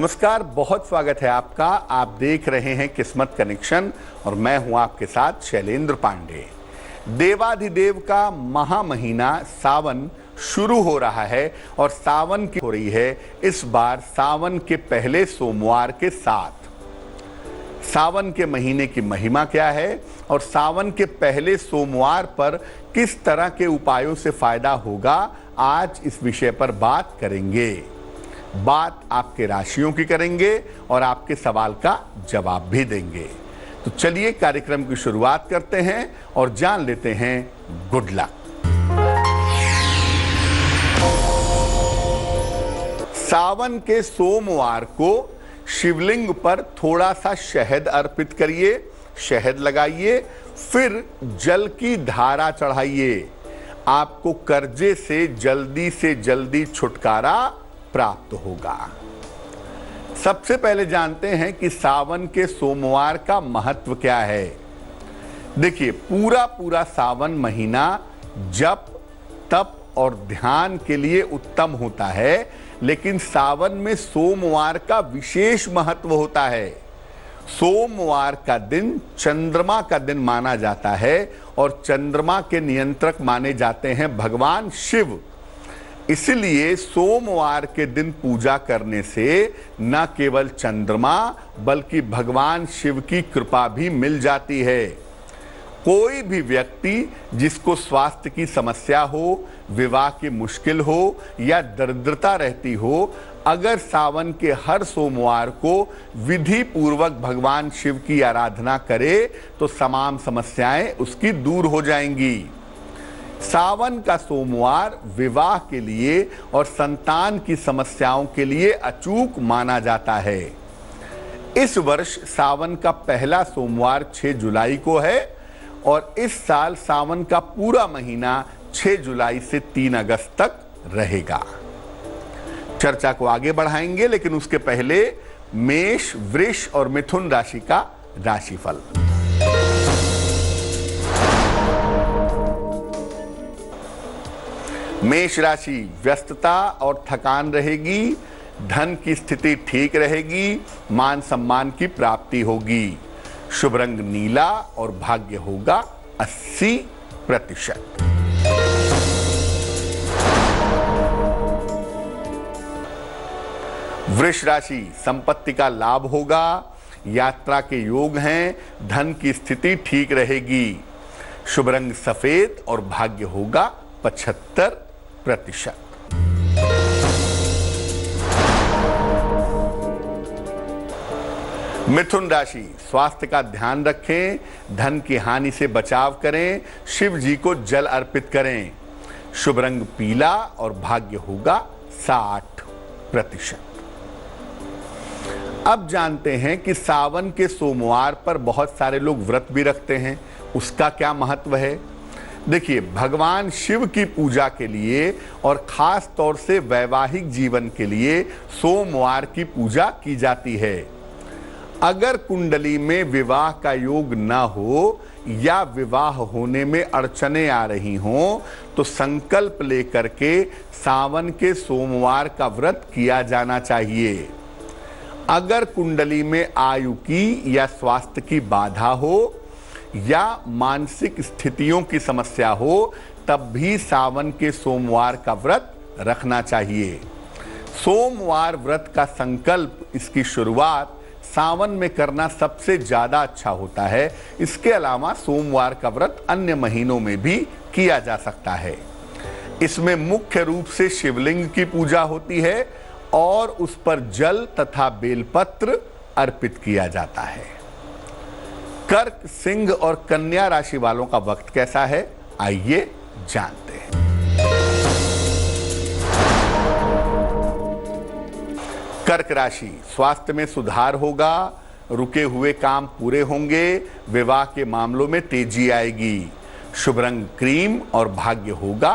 नमस्कार, बहुत स्वागत है आपका। आप देख रहे हैं किस्मत कनेक्शन और मैं हूं आपके साथ शैलेंद्र पांडे। देवाधिदेव का महा महीना सावन शुरू हो रहा है और सावन की हो रही है इस बार सावन के पहले सोमवार के साथ। सावन के महीने की महिमा क्या है और सावन के पहले सोमवार पर किस तरह के उपायों से फायदा होगा, आज इस विषय पर बात करेंगे। बात आपके राशियों की करेंगे और आपके सवाल का जवाब भी देंगे। तो चलिए कार्यक्रम की शुरुआत करते हैं और जान लेते हैं गुड लक। सावन के सोमवार को शिवलिंग पर थोड़ा सा शहद अर्पित करिए, शहद लगाइए, फिर जल की धारा चढ़ाइए। आपको कर्जे से जल्दी छुटकारा प्राप्त होगा। सबसे पहले जानते हैं कि सावन के सोमवार का महत्व क्या है। देखिए, पूरा सावन महीना जप, तप और ध्यान के लिए उत्तम होता है, लेकिन सावन में सोमवार का विशेष महत्व होता है। सोमवार का दिन चंद्रमा का दिन माना जाता है और चंद्रमा के नियंत्रक माने जाते हैं भगवान शिव। इसलिए सोमवार के दिन पूजा करने से न केवल चंद्रमा बल्कि भगवान शिव की कृपा भी मिल जाती है। कोई भी व्यक्ति जिसको स्वास्थ्य की समस्या हो, विवाह की मुश्किल हो या दरिद्रता रहती हो, अगर सावन के हर सोमवार को विधि पूर्वक भगवान शिव की आराधना करे तो तमाम समस्याएं उसकी दूर हो जाएंगी। सावन का सोमवार विवाह के लिए और संतान की समस्याओं के लिए अचूक माना जाता है। इस वर्ष सावन का पहला सोमवार 6 जुलाई को है और इस साल सावन का पूरा महीना 6 जुलाई से 3 अगस्त तक रहेगा। चर्चा को आगे बढ़ाएंगे, लेकिन उसके पहले मेष, वृष और मिथुन राशि का राशिफल। मेष राशि, व्यस्तता और थकान रहेगी, धन की स्थिति ठीक रहेगी, मान सम्मान की प्राप्ति होगी। शुभ रंग नीला और भाग्य होगा 80%। वृष राशि, संपत्ति का लाभ होगा, यात्रा के योग हैं, धन की स्थिति ठीक रहेगी। शुभ रंग सफेद और भाग्य होगा 75%। मिथुन राशि, स्वास्थ्य का ध्यान रखें, धन की हानि से बचाव करें, शिव जी को जल अर्पित करें। शुभ रंग पीला और भाग्य होगा 60%। अब जानते हैं कि सावन के सोमवार पर बहुत सारे लोग व्रत भी रखते हैं, उसका क्या महत्व है। देखिए, भगवान शिव की पूजा के लिए और खास तौर से वैवाहिक जीवन के लिए सोमवार की पूजा की जाती है। अगर कुंडली में विवाह का योग न हो या विवाह होने में अड़चने आ रही हों तो संकल्प लेकर के सावन के सोमवार का व्रत किया जाना चाहिए। अगर कुंडली में आयु की या स्वास्थ्य की बाधा हो या मानसिक स्थितियों की समस्या हो, तब भी सावन के सोमवार का व्रत रखना चाहिए। सोमवार व्रत का संकल्प, इसकी शुरुआत सावन में करना सबसे ज्यादा अच्छा होता है। इसके अलावा सोमवार का व्रत अन्य महीनों में भी किया जा सकता है। इसमें मुख्य रूप से शिवलिंग की पूजा होती है और उस पर जल तथा बेलपत्र अर्पित किया जाता है। कर्क, सिंह और कन्या राशि वालों का वक्त कैसा है, आइए जानते हैं। कर्क राशि, स्वास्थ्य में सुधार होगा, रुके हुए काम पूरे होंगे, विवाह के मामलों में तेजी आएगी। शुभ रंग क्रीम और भाग्य होगा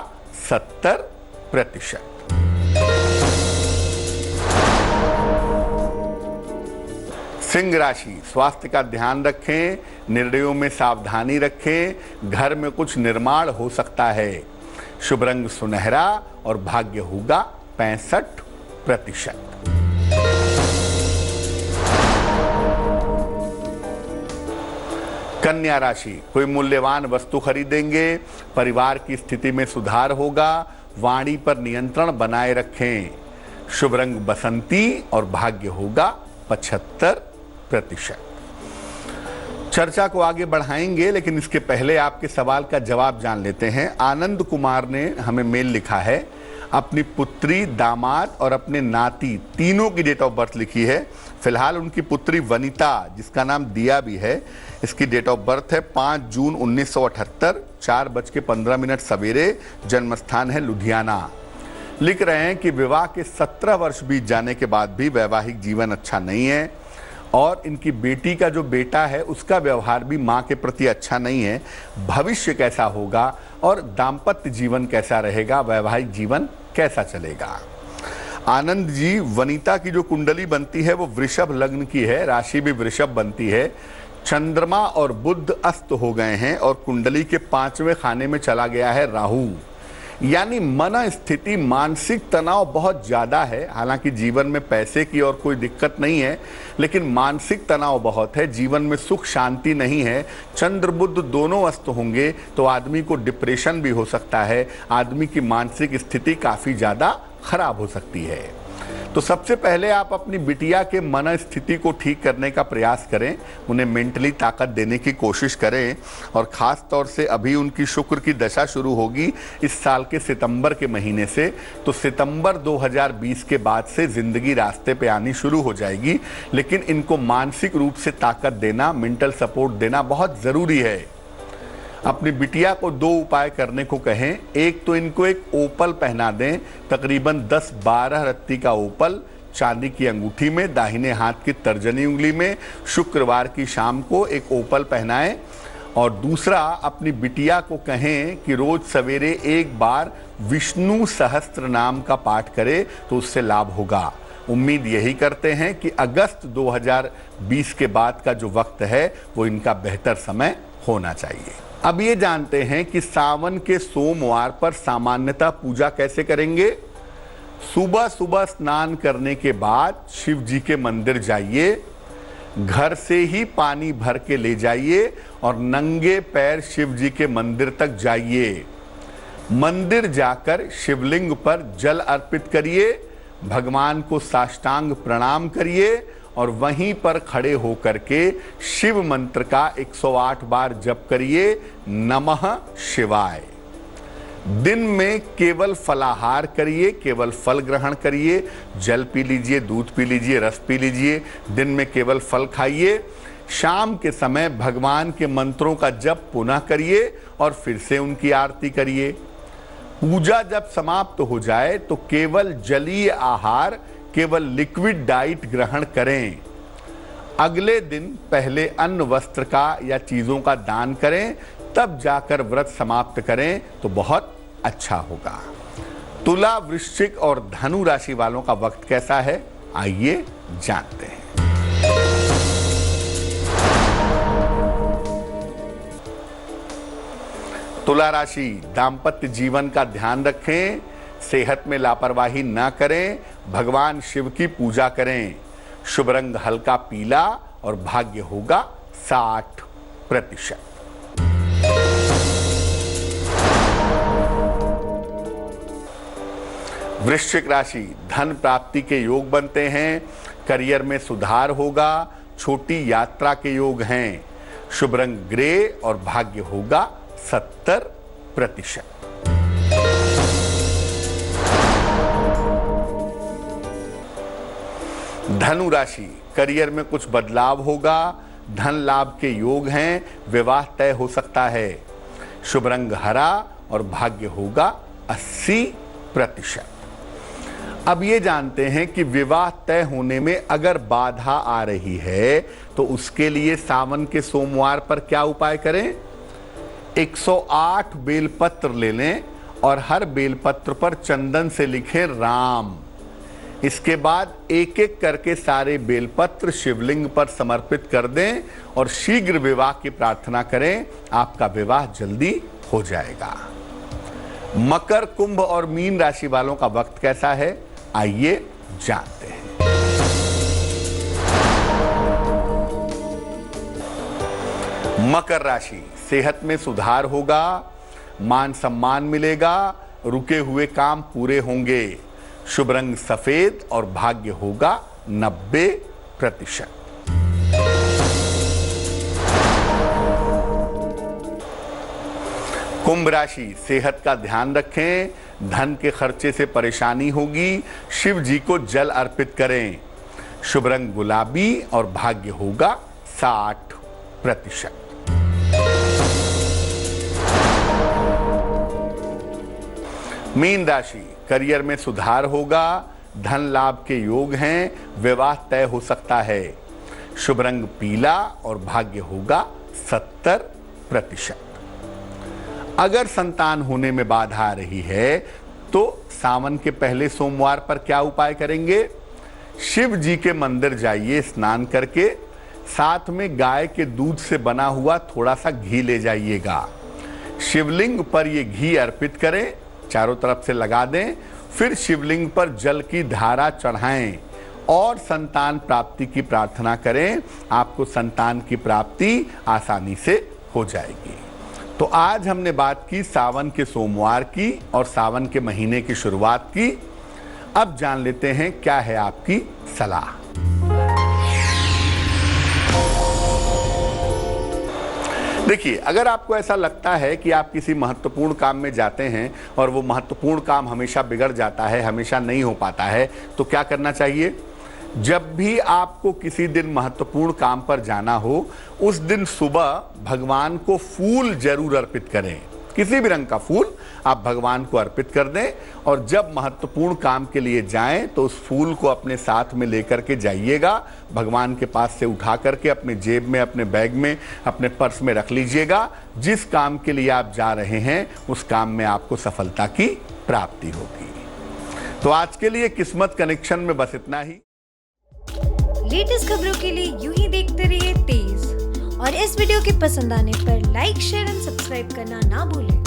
70%। सिंह राशि, स्वास्थ्य का ध्यान रखें, निर्णयों में सावधानी रखें, घर में कुछ निर्माण हो सकता है। शुभ रंग सुनहरा और भाग्य होगा 65%। कन्या राशि, कोई मूल्यवान वस्तु खरीदेंगे, परिवार की स्थिति में सुधार होगा, वाणी पर नियंत्रण बनाए रखें। शुभ रंग बसंती और भाग्य होगा 75%। चर्चा को आगे बढ़ाएंगे, लेकिन इसके पहले आपके सवाल का जवाब जान लेते हैं। आनंद कुमार ने हमें मेल लिखा है, अपनी पुत्री, दामाद और अपने नाती तीनों की डेट ऑफ बर्थ लिखी है। फिलहाल उनकी पुत्री वनिता, जिसका नाम दिया भी है, इसकी डेट ऑफ बर्थ है 5 जून 1978, 4:15 सवेरे। जन्म स्थान है लुधियाना। लिख रहे हैं कि विवाह के 17 वर्ष बीत जाने के बाद भी वैवाहिक जीवन अच्छा नहीं है और इनकी बेटी का जो बेटा है उसका व्यवहार भी मां के प्रति अच्छा नहीं है। भविष्य कैसा होगा और दाम्पत्य जीवन कैसा रहेगा, वैवाहिक जीवन कैसा चलेगा। आनंद जी, वनिता की जो कुंडली बनती है वो वृषभ लग्न की है, राशि भी वृषभ बनती है। चंद्रमा और बुध अस्त हो गए हैं और कुंडली के 5वें खाने में चला गया है राहु। यानी मन स्थिति, मानसिक तनाव बहुत ज़्यादा है। हालांकि जीवन में पैसे की और कोई दिक्कत नहीं है, लेकिन मानसिक तनाव बहुत है। जीवन में सुख शांति नहीं है। चंद्र बुध दोनों अस्त होंगे तो आदमी को डिप्रेशन भी हो सकता है। आदमी की मानसिक स्थिति काफ़ी ज़्यादा खराब हो सकती है। तो सबसे पहले आप अपनी बिटिया के मन स्थिति को ठीक करने का प्रयास करें, उन्हें मेंटली ताकत देने की कोशिश करें। और ख़ास तौर से अभी उनकी शुक्र की दशा शुरू होगी इस साल के सितंबर के महीने से, तो सितंबर 2020 के बाद से ज़िंदगी रास्ते पे आनी शुरू हो जाएगी। लेकिन इनको मानसिक रूप से ताकत देना, मेंटल सपोर्ट देना बहुत ज़रूरी है। अपनी बिटिया को 2 उपाय करने को कहें। एक तो इनको एक ओपल पहना दें, तकरीबन 10-12 रत्ती का ओपल चांदी की अंगूठी में, दाहिने हाथ की तर्जनी उंगली में। शुक्रवार की शाम को एक ओपल पहनाएं। और दूसरा, अपनी बिटिया को कहें कि रोज सवेरे एक बार विष्णु सहस्त्र नाम का पाठ करे तो उससे लाभ होगा। उम्मीद यही करते हैं कि अगस्त 2020 के बाद का जो वक्त है वो इनका बेहतर समय होना चाहिए। अब ये जानते हैं कि सावन के सोमवार पर सामान्यतः पूजा कैसे करेंगे। सुबह सुबह स्नान करने के बाद शिव जी के मंदिर जाइए, घर से ही पानी भर के ले जाइए और नंगे पैर शिव जी के मंदिर तक जाइए। मंदिर जाकर शिवलिंग पर जल अर्पित करिए, भगवान को साष्टांग प्रणाम करिए और वहीं पर खड़े होकर के शिव मंत्र का 108 बार जप करिए, नमः शिवाय। दिन में केवल फलाहार करिए, केवल फल ग्रहण करिए, जल पी लीजिए, दूध पी लीजिए, रस पी लीजिए। दिन में केवल फल खाइए। शाम के समय भगवान के मंत्रों का जप पुनः करिए और फिर से उनकी आरती करिए। पूजा जब समाप्त हो जाए तो केवल जलीय आहार, केवल लिक्विड डाइट ग्रहण करें। अगले दिन पहले अन्न, वस्त्र का या चीजों का दान करें, तब जाकर व्रत समाप्त करें तो बहुत अच्छा होगा। तुला, वृश्चिक और धनु राशि वालों का वक्त कैसा है, आइए जानते हैं। तुला राशि, दाम्पत्य जीवन का ध्यान रखें, सेहत में लापरवाही ना करें, भगवान शिव की पूजा करें। शुभ रंग हल्का पीला और भाग्य होगा 60%। वृश्चिक राशि, धन प्राप्ति के योग बनते हैं, करियर में सुधार होगा, छोटी यात्रा के योग हैं। शुभ रंग ग्रे और भाग्य होगा 70%। धनु राशि, करियर में कुछ बदलाव होगा, धन लाभ के योग हैं, विवाह तय हो सकता है। शुभ रंग हरा और भाग्य होगा 80%। अब ये जानते हैं कि विवाह तय होने में अगर बाधा आ रही है तो उसके लिए सावन के सोमवार पर क्या उपाय करें। 108 बेलपत्र ले लें और हर बेलपत्र पर चंदन से लिखें राम। इसके बाद एक एक करके सारे बेलपत्र शिवलिंग पर समर्पित कर दें और शीघ्र विवाह की प्रार्थना करें, आपका विवाह जल्दी हो जाएगा। मकर, कुंभ और मीन राशि वालों का वक्त कैसा है, आइए जानते हैं। मकर राशि, सेहत में सुधार होगा, मान सम्मान मिलेगा, रुके हुए काम पूरे होंगे। शुभ रंग सफेद और भाग्य होगा 90%। कुंभ राशि, सेहत का ध्यान रखें, धन के खर्चे से परेशानी होगी, शिव जी को जल अर्पित करें। शुभ रंग गुलाबी और भाग्य होगा 60%। मीन राशि, करियर में सुधार होगा, धन लाभ के योग हैं, विवाह तय हो सकता है। शुभ रंग पीला और भाग्य होगा 70%। अगर संतान होने में बाधा आ रही है तो सावन के पहले सोमवार पर क्या उपाय करेंगे? शिव जी के मंदिर जाइए स्नान करके, साथ में गाय के दूध से बना हुआ थोड़ा सा घी ले जाइएगा। शिवलिंग पर ये घी अर्पित करें, चारों तरफ से लगा दें, फिर शिवलिंग पर जल की धारा चढ़ाएं और संतान प्राप्ति की प्रार्थना करें। आपको संतान की प्राप्ति आसानी से हो जाएगी। तो आज हमने बात की सावन के सोमवार की और सावन के महीने की शुरुआत की। अब जान लेते हैं क्या है आपकी सलाह। देखिए, अगर आपको ऐसा लगता है कि आप किसी महत्वपूर्ण काम में जाते हैं और वो महत्वपूर्ण काम हमेशा बिगड़ जाता है, हमेशा नहीं हो पाता है, तो क्या करना चाहिए? जब भी आपको किसी दिन महत्वपूर्ण काम पर जाना हो, उस दिन सुबह भगवान को फूल जरूर अर्पित करें। किसी भी रंग का फूल आप भगवान को अर्पित कर दें और जब महत्वपूर्ण काम के लिए जाएं तो उस फूल को अपने साथ में लेकर के जाइएगा। भगवान के पास से उठा करके अपने जेब में, अपने बैग में, अपने पर्स में रख लीजिएगा। जिस काम के लिए आप जा रहे हैं उस काम में आपको सफलता की प्राप्ति होगी। तो आज के लिए किस्मत कनेक्शन में बस इतना ही। लेटेस्ट खबरों के लिए यूं ही देखते रहिए तेज, और इस वीडियो के पसंद आने पर लाइक, शेयर एंड सब्सक्राइब करना ना भूलें।